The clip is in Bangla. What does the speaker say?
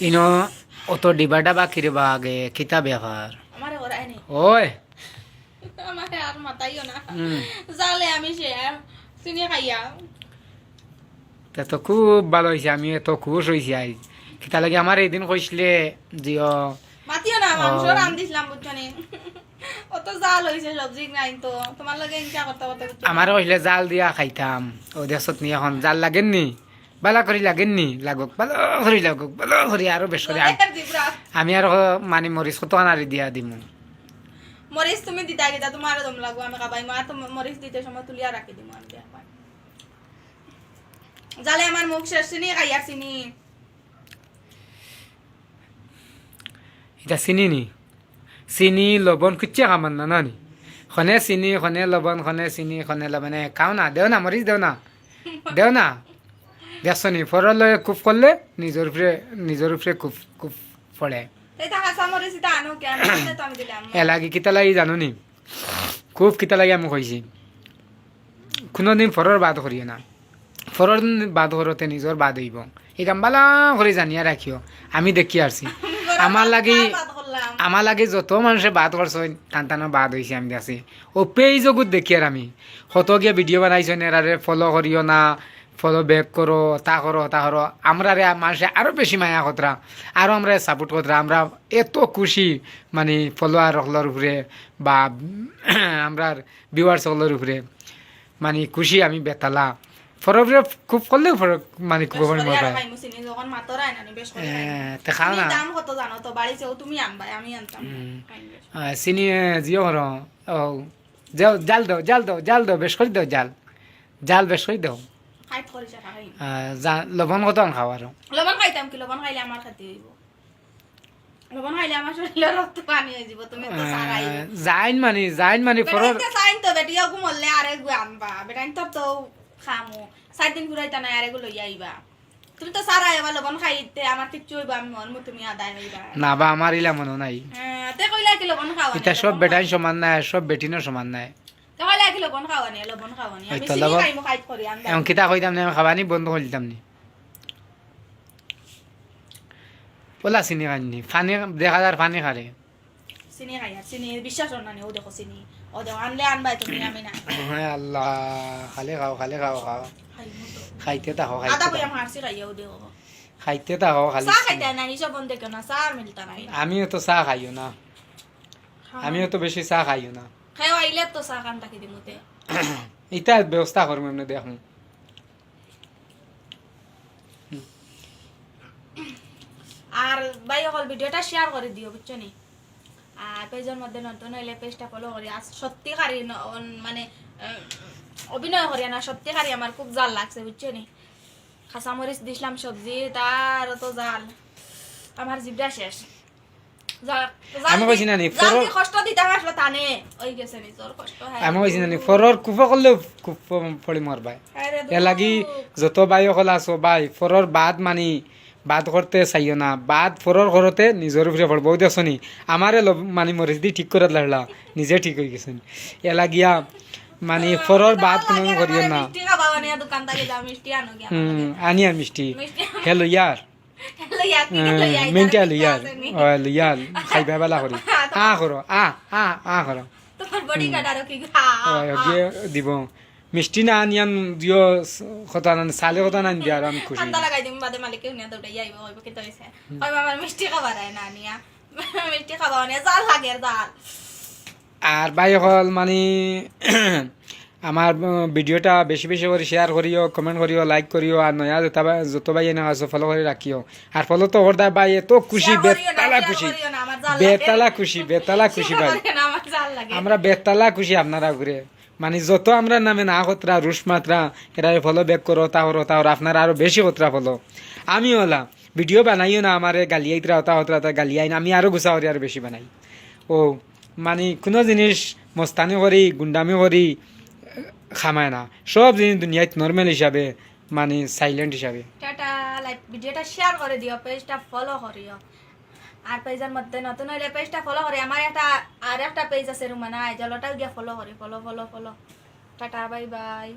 ইনো অত ডিবাটা বা কিরে বা আগে কিতা ব্যাপার আমারে ওরাই নেই ওই আমারে আর মাতাইও না জালে আমি সে চিনি খাইয়া তা তো খুব ভালো হয়েছে আমি এত খুশ হয়েছি আজ কিতা লাগে আমার এইদিন কইসলে জিও মাতিও না মাংস রান দিছিলাম বুঝছনি অত জাল হইছে সবজি নাই তো তোমার লগে ইনকা করতে করতে আমার কইসলে জাল দিয়া খাইতাম ও দেশত নি এখন জাল লাগেননি বালা করি লাগেননি লাগুক ভালো করি আরো বেশ করে আমি আর মানে মরিচ কত আনারি দিয়া দিমু মরিচ তুমি দিতা গেতা তোমার দম লাগো আমি খাবাই মা তো মরিচ দিতে সময় তুলিয়া রাখি দিমু আর দিয়া জালে আমার মুখ শেষ চিনি খাইয়া চিনি এটা চিনি নি চিনি লবণ কিচ্ছা খামান না নানি খনে চিনি খনে লবণ খনে চিনি খনে লবণ খাও না দেও না মরিচ দেও না দেখছো নি ফরের লগে কুফ করলে নিজের উপরে কুফ পড়ে এটা হাসা মরিচ এটা আনো কে আমি তো আমি দিলাম এলাগি কিতা লাগি জানো নি খুব কিতা লাগি আমি কইছি কোনোদিন ফরের বাদ করিও না ফরের বাদ করতে নিজের বাদ হইব এই কাম বালা করে জানিয়া রাখিও আমি দেখি আসছি আমার লাগে যত মানুষে বাদ করছে টান বাদ হয়েছে আমি দেখছি ও পেজ জগৎ দেখি আর আমি কত গিয়া ভিডিও বানাইছো এরারে ফলো করিও না ফলো ব্যাক করো তা করো আমরা রে মানুষে আরো বেশি মায়া কতরা আরো আমরা সাপোর্ট কতরা আমরা এত খুশি মানে ফলোয়ার হকলের উপরে বা আমরা ভিউয়ার্স হকলের উপরে মানে খুশি আমি বেতালা ফরক খুব করলে ফরক মানে খুব মজা পায় যখন মাতরা আইনানি বেশ করে তে খাও না দাম কত জানো তো বাড়িতেও তুমি আনবা আমি আনতাম চিনি জিও হর ও জাল দাও বেশ করে দাও জাল বেশ করে দাও খাই করিছা খাই লবণ কত খাও আর লবণ খাইতাম কি লবণ খাইলে আমার খাতে হইব লবণ খাইলে আমার শরীরে রক্ত পানি হয়ে যাব তুমি তো সারাই জাইন মানে ফরর সাইন তো বেটিয়া ঘুমলে আরে গু আনবা বেটাইন তো খামু 4 দিন ঘুরাইতা না আরে গু লইয়া আইবা তুমি তো সারাই আবার লবণ খাইতে আমার কিচ্ছু হইবা আমি মন তুমি আদায় হইবা না বা আমার ইলা মনে নাই তে কইলা কি লবণ খাওয়া এটা সব বেটাই সমান নাই সব বেটিনো সমান নাই তে কইলা কি লবণ খাওয়া নি আমি সিনি খাইমু খাইত করি আমি এমন কিতা কইতাম না খাবানি বন্ধ করে দিতাম নি পোলা চিনি খাইনি পানি দেখা যার পানি খারে চিনি খাই আর চিনি বিশ্বাস না ও দেখো চিনি ও দেখো আনলে আনবাই তুমি আমি না হ্যাঁ আল্লাহ খালে খাও খাইতে থাকো আদা বইয়া মারছি খাইয়া ও দেখো খাইতে থাকো খালি চা খাইতে না হিসাব বন্ধ কেন না চা মিলতা নাই আমিও তো চা খাইও না আমিও তো বেশি চা খাইও না খাইও আইলে তো চা কান তাকি দিমুতে এটা ব্যবস্থা করবো এমনি দেখুন আর ভাই সকল ভিডিওটা শেয়ার করে দিও বুঝছো নি আর পেজের মধ্যে নতুন হইলে পেজটা ফলো করি আর সত্যিকারী মানে অভিনয় করি না সত্যিকারী আমার খুব জাল লাগছে বুঝছো নি কাঁচামরিচ দিছিলাম সবজি তার তো জাল আমার জিভটা শেষ আমি কইছি না নি ফরর কষ্ট দিতে আসলে টানে ওই গেছে নিজর কষ্ট আমি কইছি না নি ফরর কুফা করলে কুফ পড়ি মরবাই এ লাগি যত বাই হল আছো বাই ফরর বাদ মানি বাদ করতে চাইও না বাদ ফরর করতে নিজের উপরে পড়বো দেখছনি আমারে মানে মরিচ দি ঠিক করে লাগলা নিজে ঠিক হয়ে গেছেন এ লাগিয়া মানে ফরর বাদ কোনো করিও না আনি আর মিষ্টি হেলো ইয়ার মেন্টাল ইয়ার ইয়ার খাইবা বেলা করি করো করো দিব মিষ্টি না আনিয়ান দিও কথা না সালে কথা না দিয়া আর আমি খুশি ঠান্ডা লাগাই দিম বাদে মালিকে উনি দৌড়াই আইবো হইব কি তইছে কইবা আমার মিষ্টি খাবার আই না নিয়া মিষ্টি খাবার নিয়া জাল লাগে জাল আর ভাই হল মানে আমার ভিডিওটা বেশি করে শেয়ার করিও কমেন্ট করিও লাইক করিও আর নয়া যত ভাই না আছো ফলো করে রাখিও আর ফলো তো হরদা ভাই এত খুশি বেতালা খুশি ভাই আমরা বেতালা খুশি আপনারা ঘুরে মানে যত আমরা নামে না হতরা রুশ মাত্রা এরা ফলো ব্যাক করো তা আপনারা আরো বেশি হতরা ফলো আমি হলা ভিডিও বানাইও না আমার গালিয়াইতরা হতা গালিয়াই না আমি আরো গুছা করি আর বেশি বানাই ও মানে কোনো জিনিস মস্তানি করি গুন্ডামি করি খামায় না সব জিনিস দুনিয়ায় নর্মাল হিসাবে মানে সাইলেন্ট হিসাবে টাটা লাইক ভিডিওটা শেয়ার করে দিও পেজটা ফলো করিও আর পেজের মধ্যে নতুন হইলে পেজটা ফলো করি আমার একটা পেজ আছে রুমানা আইজলটাও গিয়া ফলো করি ফলো টাটা বাই বাই